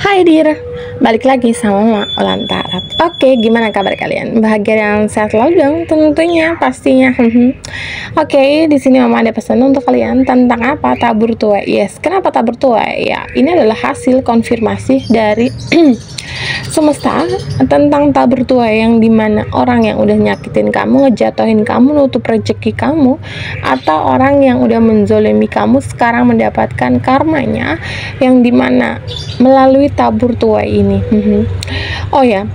Hai dir, balik lagi sama Olantarat. Oke, gimana kabar kalian? Bahagia dan sehat selalu dong, tentunya, pastinya. Oke, di sini Mama ada pesan untuk kalian tentang apa? Tabur tuai. Yes, kenapa tabur tuai? Ya, ini adalah hasil konfirmasi dari semesta tentang tabur tuai, yang dimana orang yang udah nyakitin kamu, ngejatuhin kamu, nutup rezeki kamu, atau orang yang udah menzolimi kamu sekarang mendapatkan karmanya, yang dimana melalui tabur tuai ini. Oh ya,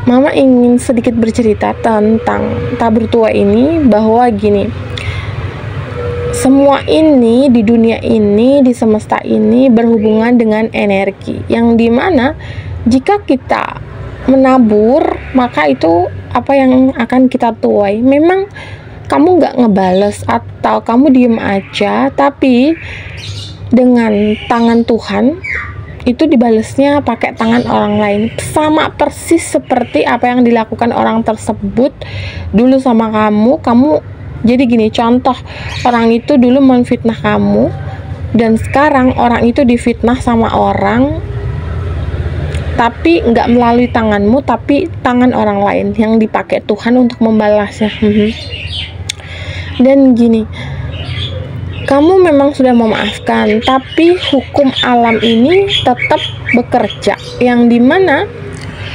Mama ingin sedikit bercerita tentang tabur tuai ini, bahwa gini, semua ini di dunia ini, di semesta ini berhubungan dengan energi, yang dimana jika kita menabur, maka itu apa yang akan kita tuai. Memang kamu nggak ngebales atau kamu diem aja, tapi dengan tangan Tuhan itu dibalesnya pakai tangan orang lain, sama persis seperti apa yang dilakukan orang tersebut dulu sama kamu. Jadi gini, contoh, orang itu dulu menfitnah kamu, dan sekarang orang itu difitnah sama orang, tapi nggak melalui tanganmu, tapi tangan orang lain yang dipakai Tuhan untuk membalasnya. Dan gini, kamu memang sudah memaafkan, tapi hukum alam ini tetap bekerja, yang dimana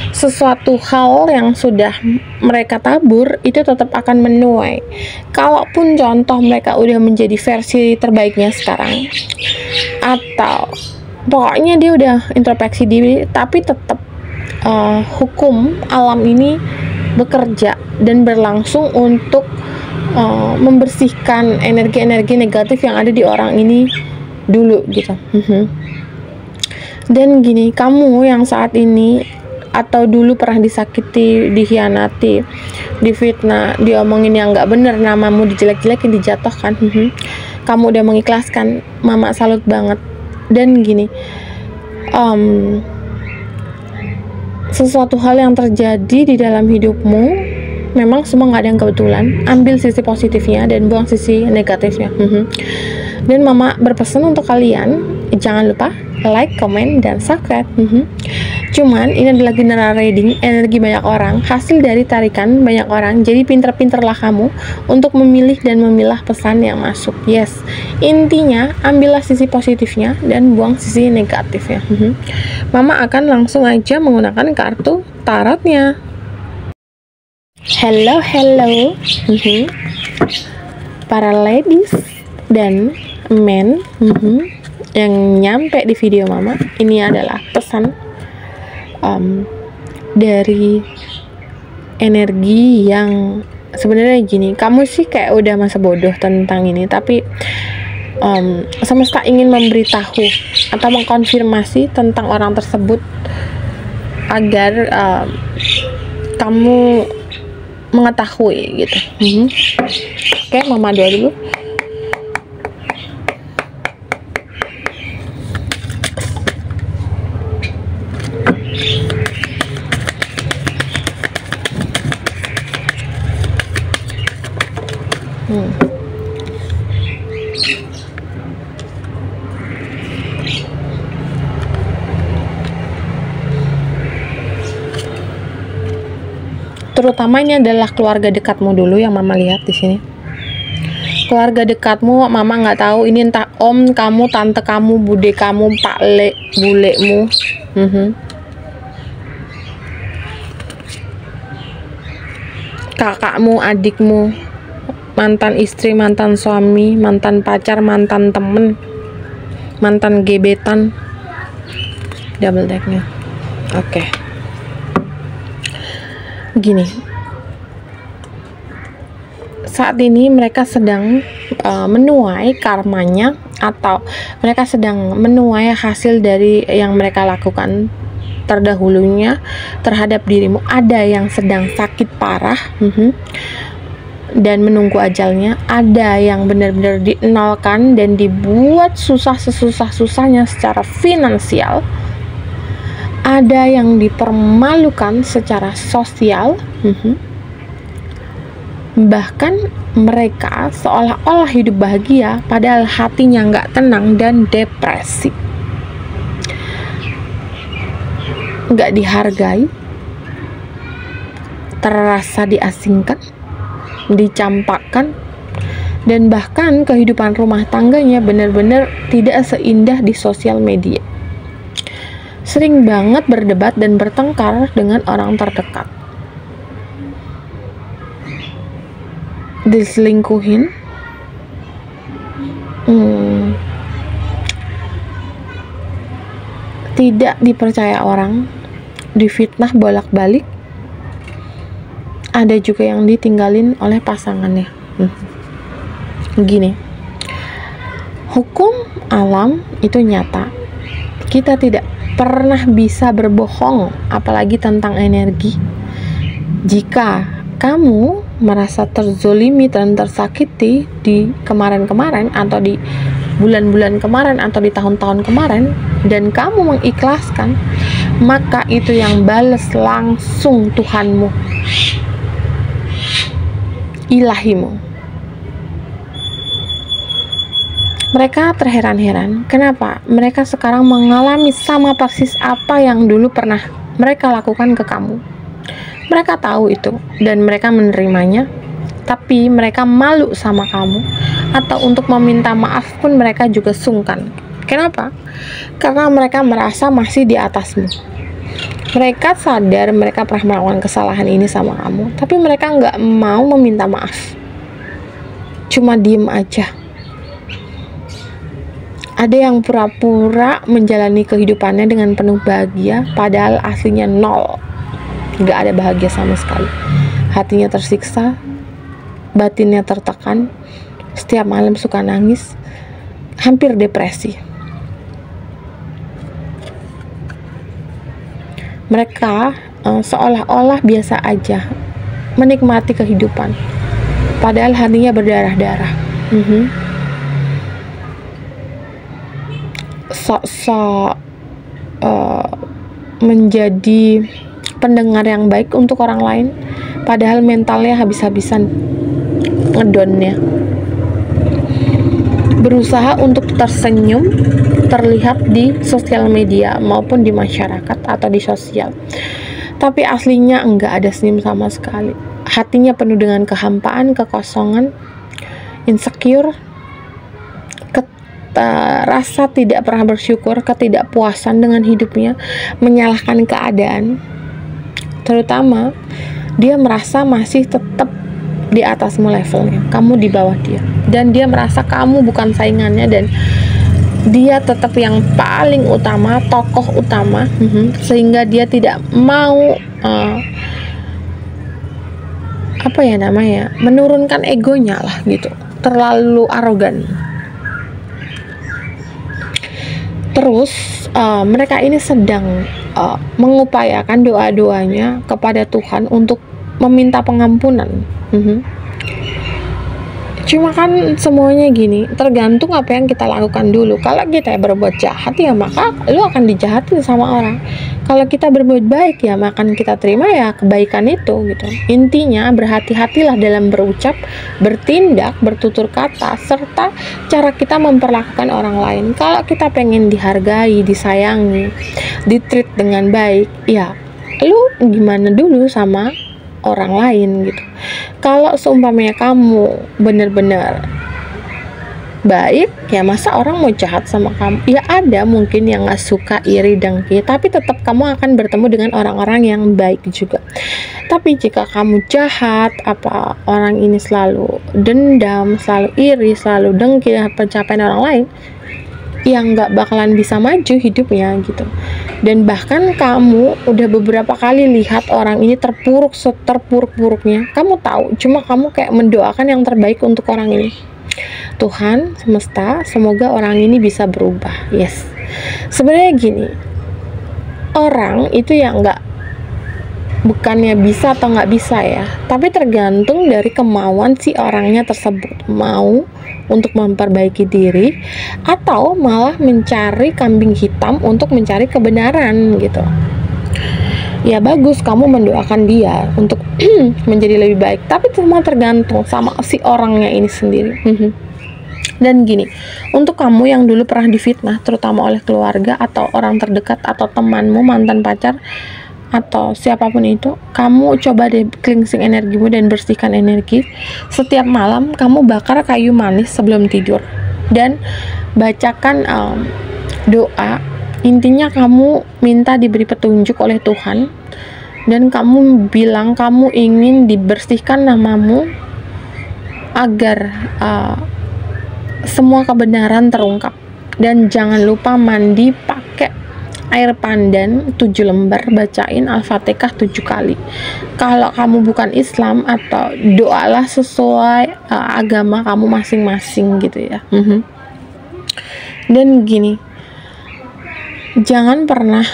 sesuatu hal yang sudah mereka tabur itu tetap akan menuai. Kalaupun contoh mereka udah menjadi versi terbaiknya sekarang, atau pokoknya dia udah introspeksi diri, tapi tetap hukum alam ini bekerja dan berlangsung untuk membersihkan energi-energi negatif yang ada di orang ini dulu gitu. Dan gini, kamu yang saat ini atau dulu pernah disakiti, dikhianati, difitnah, diomongin yang nggak bener, namamu dijelek-jelekin, dijatuhkan, kamu udah mengikhlaskan. Mama salut banget. Dan gini, sesuatu hal yang terjadi di dalam hidupmu, memang semua nggak ada yang kebetulan. Ambil sisi positifnya dan buang sisi negatifnya. Dan Mama berpesan untuk kalian, jangan lupa like, comment, dan subscribe. Cuman ini adalah general reading energi banyak orang, hasil dari tarikan banyak orang. Jadi pinter-pinterlah kamu untuk memilih dan memilah pesan yang masuk. Yes, intinya ambillah sisi positifnya dan buang sisi negatifnya. Mama akan langsung aja menggunakan kartu tarotnya. Hello, para ladies dan men yang nyampe di video Mama, ini adalah pesan dari energi yang sebenarnya gini. Kamu sih kayak udah masa bodoh tentang ini, tapi semesta ingin memberitahu atau mengkonfirmasi tentang orang tersebut agar kamu mengetahui gitu. Oke, Mama doa dulu. Terutama ini adalah keluarga dekatmu dulu yang Mama lihat di sini. Keluarga dekatmu, Mama nggak tahu ini entah om kamu, tante kamu, bude kamu, pak le, bulemu, kakakmu, adikmu, mantan istri, mantan suami, mantan pacar, mantan temen, mantan gebetan. Double decknya. Oke. Gini, saat ini mereka sedang menuai karmanya, atau mereka sedang menuai hasil dari yang mereka lakukan terdahulunya terhadap dirimu. Ada yang sedang sakit parah dan menunggu ajalnya, ada yang benar-benar dienolkan dan dibuat susah sesusah-susahnya secara finansial, ada yang dipermalukan secara sosial, bahkan mereka seolah-olah hidup bahagia padahal hatinya nggak tenang dan depresi. nggak dihargai, terasa diasingkan, dicampakkan, dan bahkan kehidupan rumah tangganya benar-benar tidak seindah di sosial media. Sering banget berdebat dan bertengkar dengan orang terdekat. Diselingkuhin, tidak dipercaya orang, difitnah bolak-balik, ada juga yang ditinggalin oleh pasangannya. Gini, hukum alam itu nyata. Kita tidak pernah bisa berbohong, apalagi tentang energi. Jika kamu merasa terzolimi dan tersakiti di kemarin-kemarin, atau di bulan-bulan kemarin, atau di tahun-tahun kemarin, dan kamu mengikhlaskan, maka itu yang bales langsung Tuhanmu, ilahimu. Mereka terheran-heran, kenapa mereka sekarang mengalami sama persis apa yang dulu pernah mereka lakukan ke kamu. Mereka tahu itu dan mereka menerimanya, tapi mereka malu sama kamu, atau untuk meminta maaf pun mereka juga sungkan. Kenapa? Karena mereka merasa masih di atasmu. Mereka sadar mereka pernah melakukan kesalahan ini sama kamu, tapi mereka nggak mau meminta maaf. Cuma diem aja. Ada yang pura-pura menjalani kehidupannya dengan penuh bahagia, padahal aslinya nol. Nggak ada bahagia sama sekali. Hatinya tersiksa, batinnya tertekan, setiap malam suka nangis, hampir depresi. Mereka seolah-olah biasa aja menikmati kehidupan, padahal hatinya berdarah-darah. Sok-sok menjadi pendengar yang baik untuk orang lain, padahal mentalnya habis-habisan ngedonnya. Berusaha untuk tersenyum, terlihat di sosial media maupun di masyarakat atau di sosial, tapi aslinya enggak ada senyum sama sekali. Hatinya penuh dengan kehampaan, kekosongan, insecure, rasa tidak pernah bersyukur, ketidakpuasan dengan hidupnya, menyalahkan keadaan. Terutama dia merasa masih tetap di atasmu levelnya, kamu di bawah dia, dan dia merasa kamu bukan saingannya, dan dia tetap yang paling utama, tokoh utama, sehingga dia tidak mau menurunkan egonya lah gitu, terlalu arogan. Terus mereka ini sedang mengupayakan doa-doanya kepada Tuhan untuk meminta pengampunan. Cuma kan semuanya gini, tergantung apa yang kita lakukan dulu. Kalau kita berbuat jahat, ya maka lu akan dijahatin sama orang. Kalau kita berbuat baik, ya akan kita terima ya kebaikan itu gitu. Intinya berhati-hatilah dalam berucap, bertindak, bertutur kata, serta cara kita memperlakukan orang lain. Kalau kita pengen dihargai, disayangi, ditreat dengan baik, ya lu gimana dulu sama orang lain gitu. Kalau seumpamanya kamu benar-benar baik, ya masa orang mau jahat sama kamu? Ya ada mungkin yang gak suka, iri, dengki, tapi tetap kamu akan bertemu dengan orang-orang yang baik juga. Tapi jika kamu jahat, orang ini selalu dendam, selalu iri, selalu dengki dengan pencapaian orang lain, yang gak bakalan bisa maju hidupnya gitu. Dan bahkan kamu udah beberapa kali lihat orang ini terpuruk seterpuruk-puruknya, kamu tahu, cuma kamu kayak mendoakan yang terbaik untuk orang ini. Tuhan semesta, semoga orang ini bisa berubah. Yes, sebenarnya gini, orang itu yang bukannya bisa atau nggak bisa ya, tapi tergantung dari kemauan si orangnya tersebut, mau untuk memperbaiki diri atau malah mencari kambing hitam untuk mencari kebenaran gitu. Ya bagus kamu mendoakan dia untuk menjadi lebih baik, tapi semua tergantung sama si orangnya ini sendiri. Dan gini, untuk kamu yang dulu pernah difitnah, terutama oleh keluarga atau orang terdekat atau temanmu, mantan pacar, atau siapapun itu, kamu coba deh cleansing energimu dan bersihkan energi. Setiap malam kamu bakar kayu manis sebelum tidur dan bacakan doa. Intinya kamu minta diberi petunjuk oleh Tuhan, dan kamu bilang kamu ingin dibersihkan namamu agar semua kebenaran terungkap. Dan jangan lupa mandi pakai air pandan 7 lembar, bacain Al-Fatihah 7 kali. Kalau kamu bukan Islam, atau doalah sesuai agama kamu masing-masing gitu ya. Dan gini, jangan pernah,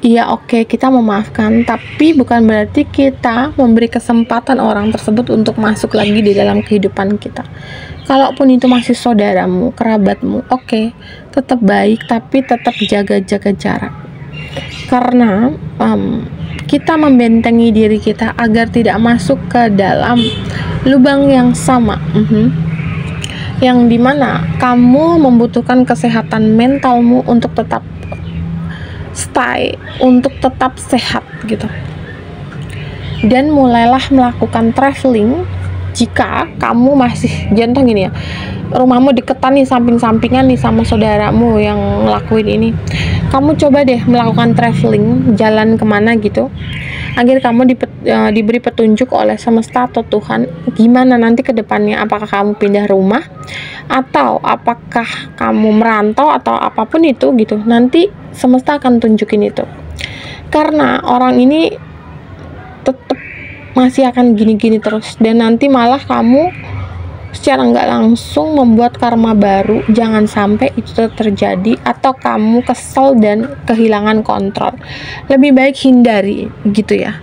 ya oke, kita memaafkan, tapi bukan berarti kita memberi kesempatan orang tersebut untuk masuk lagi di dalam kehidupan kita. Kalaupun itu masih saudaramu, kerabatmu, oke, tetap baik, tapi tetap jaga-jaga jarak. Karena kita membentengi diri kita agar tidak masuk ke dalam lubang yang sama, yang dimana kamu membutuhkan kesehatan mentalmu untuk tetap stay, untuk tetap sehat gitu. Dan mulailah melakukan traveling jika kamu masih, contoh gini ya, rumahmu deketan nih, samping-sampingan nih sama saudaramu yang ngelakuin ini, kamu coba deh melakukan traveling, jalan kemana gitu, agar kamu diberi petunjuk oleh semesta atau Tuhan gimana nanti ke depannya, apakah kamu pindah rumah atau apakah kamu merantau atau apapun itu gitu. Nanti semesta akan tunjukin itu, karena orang ini tetap masih akan gini-gini terus, dan nanti malah kamu secara nggak langsung membuat karma baru. Jangan sampai itu terjadi, atau kamu kesel dan kehilangan kontrol. Lebih baik hindari gitu ya.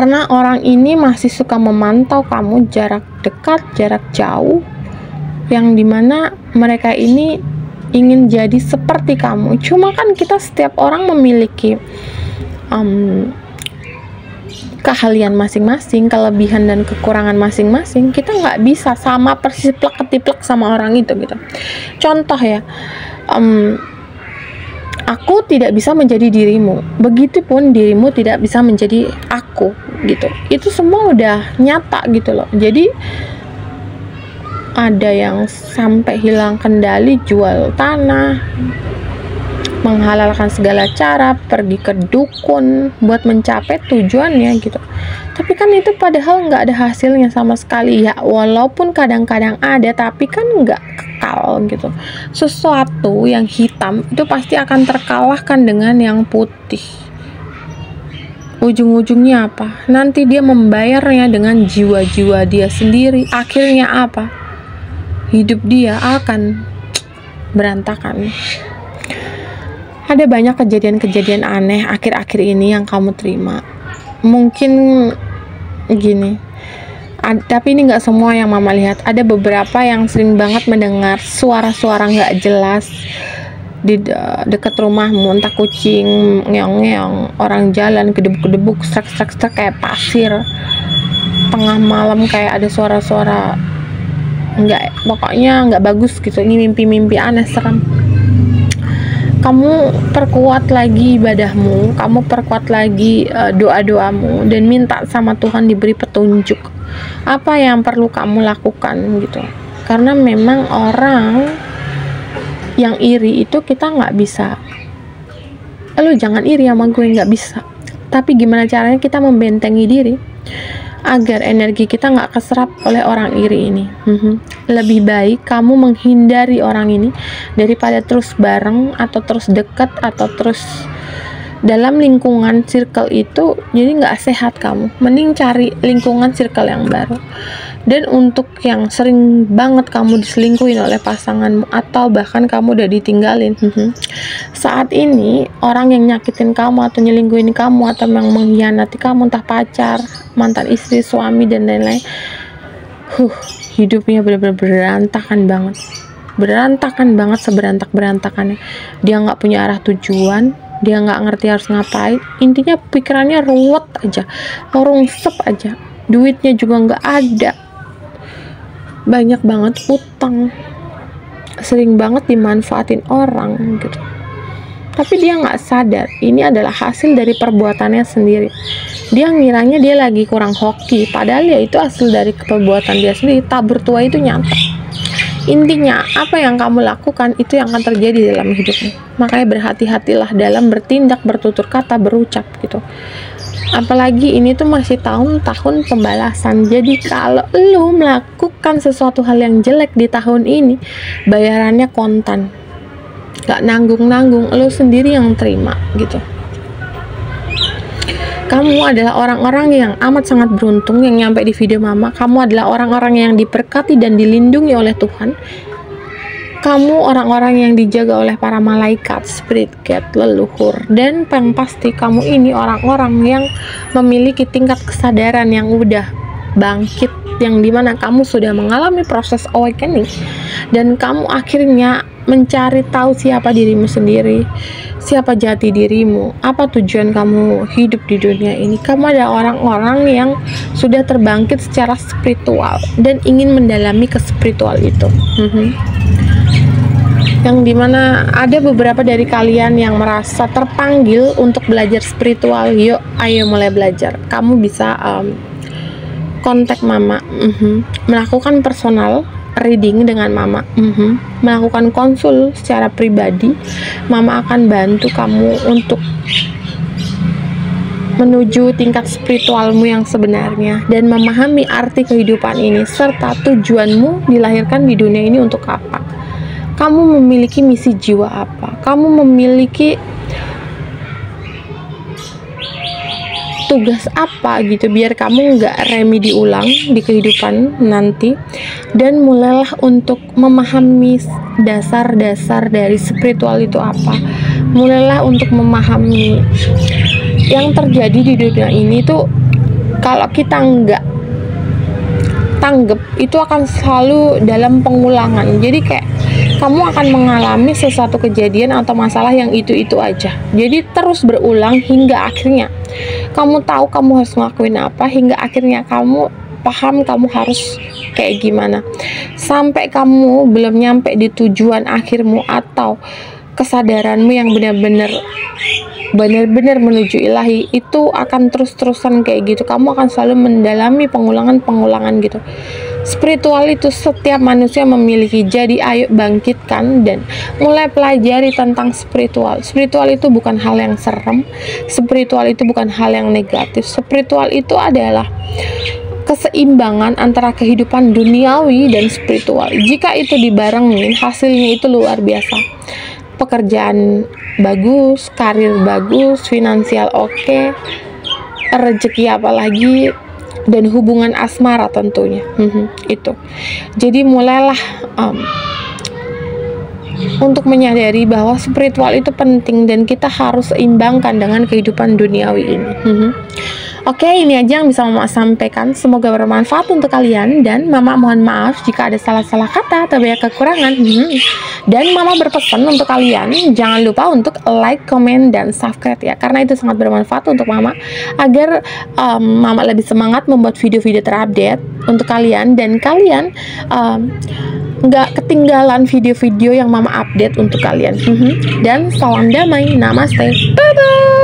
Karena orang ini masih suka memantau kamu jarak dekat, jarak jauh, yang dimana mereka ini ingin jadi seperti kamu. Cuma kan kita setiap orang memiliki keahlian masing-masing, kelebihan dan kekurangan masing-masing. Kita nggak bisa sama persis plek-ketiplek sama orang itu gitu. Contoh ya, aku tidak bisa menjadi dirimu, begitupun dirimu tidak bisa menjadi aku gitu. Itu semua udah nyata gitu loh. Jadi ada yang sampai hilang kendali, jual tanah, menghalalkan segala cara, pergi ke dukun buat mencapai tujuannya gitu. Tapi kan itu padahal nggak ada hasilnya sama sekali ya, walaupun kadang-kadang ada, tapi kan nggak kekal gitu. Sesuatu yang hitam itu pasti akan terkalahkan dengan yang putih. Ujung-ujungnya apa? Nanti dia membayarnya dengan jiwa-jiwa dia sendiri. Akhirnya apa? Hidup dia akan berantakan. Ada banyak kejadian-kejadian aneh akhir-akhir ini yang kamu terima. Mungkin gini, tapi ini nggak semua yang mama lihat. Ada beberapa yang sering banget mendengar suara-suara nggak jelas di dekat rumahmu, entah kucing ngeong-ngeong, orang jalan kedebuk-kedebuk, strak-strak kayak pasir. Tengah malam kayak ada suara-suara pokoknya nggak bagus gitu. Ini mimpi-mimpi aneh, serem. Kamu perkuat lagi ibadahmu, kamu perkuat lagi doa-doamu, dan minta sama Tuhan diberi petunjuk apa yang perlu kamu lakukan gitu. Karena memang orang yang iri itu kita nggak bisa, lu jangan iri sama gue, nggak bisa. Tapi gimana caranya kita membentengi diri agar energi kita nggak keserap oleh orang iri ini. Lebih baik kamu menghindari orang ini daripada terus bareng atau terus dekat atau terus dalam lingkungan circle itu. Jadi nggak sehat kamu. Mending cari lingkungan circle yang baru. Dan untuk yang sering banget kamu diselingkuhin oleh pasanganmu atau bahkan kamu udah ditinggalin, saat ini orang yang nyakitin kamu atau nyelingkuhin kamu atau yang mengkhianati kamu, entah pacar, mantan istri, suami, dan lain-lain, hidupnya benar-benar berantakan banget, seberantak-berantakannya. Dia nggak punya arah tujuan, dia nggak ngerti harus ngapain. Intinya pikirannya ruwet aja, rungsep aja, duitnya juga nggak ada. banyak banget utang, sering banget dimanfaatin orang gitu. Tapi dia nggak sadar ini adalah hasil dari perbuatannya sendiri. Dia ngiranya dia lagi kurang hoki, padahal ya itu hasil dari perbuatan dia sendiri. Tabur tua itu nyata. Intinya, apa yang kamu lakukan itu yang akan terjadi dalam hidupmu. Makanya berhati-hatilah dalam bertindak, bertutur kata, berucap gitu. Apalagi ini tuh masih tahun-tahun pembalasan. Jadi kalau lu melakukan sesuatu hal yang jelek di tahun ini, bayarannya kontan. Gak nanggung-nanggung, lu sendiri yang terima gitu. Kamu adalah orang-orang yang amat sangat beruntung yang nyampe di video mama. Kamu adalah orang-orang yang diberkati dan dilindungi oleh Tuhan. Kamu orang-orang yang dijaga oleh para malaikat, spirit guide, leluhur. Dan yang pasti kamu ini orang-orang yang memiliki tingkat kesadaran yang udah bangkit, yang dimana kamu sudah mengalami proses awakening. Dan kamu akhirnya mencari tahu siapa dirimu sendiri, siapa jati dirimu, apa tujuan kamu hidup di dunia ini. Kamu adalah orang-orang yang sudah terbangkit secara spiritual dan ingin mendalami ke spiritual itu. Yang dimana ada beberapa dari kalian yang merasa terpanggil untuk belajar spiritual. Yuk, ayo mulai belajar. Kamu bisa kontak mama, melakukan personal reading dengan mama, melakukan konsul secara pribadi. Mama akan bantu kamu untuk menuju tingkat spiritualmu yang sebenarnya dan memahami arti kehidupan ini serta tujuanmu dilahirkan di dunia ini untuk apa. Kamu memiliki misi jiwa apa? Kamu memiliki tugas apa gitu, biar kamu nggak remedi ulang di kehidupan nanti. Dan mulailah untuk memahami dasar-dasar dari spiritual itu apa. Mulailah untuk memahami yang terjadi di dunia ini tuh, kalau kita nggak tanggap itu akan selalu dalam pengulangan. Jadi kayak kamu akan mengalami sesuatu kejadian atau masalah yang itu-itu aja. Jadi terus berulang hingga akhirnya kamu tahu kamu harus ngelakuin apa, hingga akhirnya kamu paham kamu harus kayak gimana. Sampai kamu belum nyampe di tujuan akhirmu atau kesadaranmu yang benar-benar menuju ilahi, itu akan terus-terusan kayak gitu. Kamu akan selalu mendalami pengulangan gitu. Spiritual itu setiap manusia memiliki. Jadi ayo bangkitkan dan mulai pelajari tentang spiritual. Spiritual itu bukan hal yang serem. Spiritual itu bukan hal yang negatif. Spiritual itu adalah keseimbangan antara kehidupan duniawi dan spiritual. Jika itu dibarengin, hasilnya itu luar biasa. Pekerjaan bagus, karir bagus, finansial oke, rezeki apalagi, dan hubungan asmara tentunya. Itu. Jadi mulailah untuk menyadari bahwa spiritual itu penting dan kita harus seimbangkan dengan kehidupan duniawi ini. Oke, ini aja yang bisa Mama sampaikan. Semoga bermanfaat untuk kalian, dan Mama mohon maaf jika ada salah-salah kata atau banyak kekurangan. Dan Mama berpesan untuk kalian, jangan lupa untuk like, comment, dan subscribe ya, karena itu sangat bermanfaat untuk Mama agar Mama lebih semangat membuat video-video terupdate untuk kalian, dan kalian nggak ketinggalan video-video yang Mama update untuk kalian. Dan salam damai, namaste, bye bye.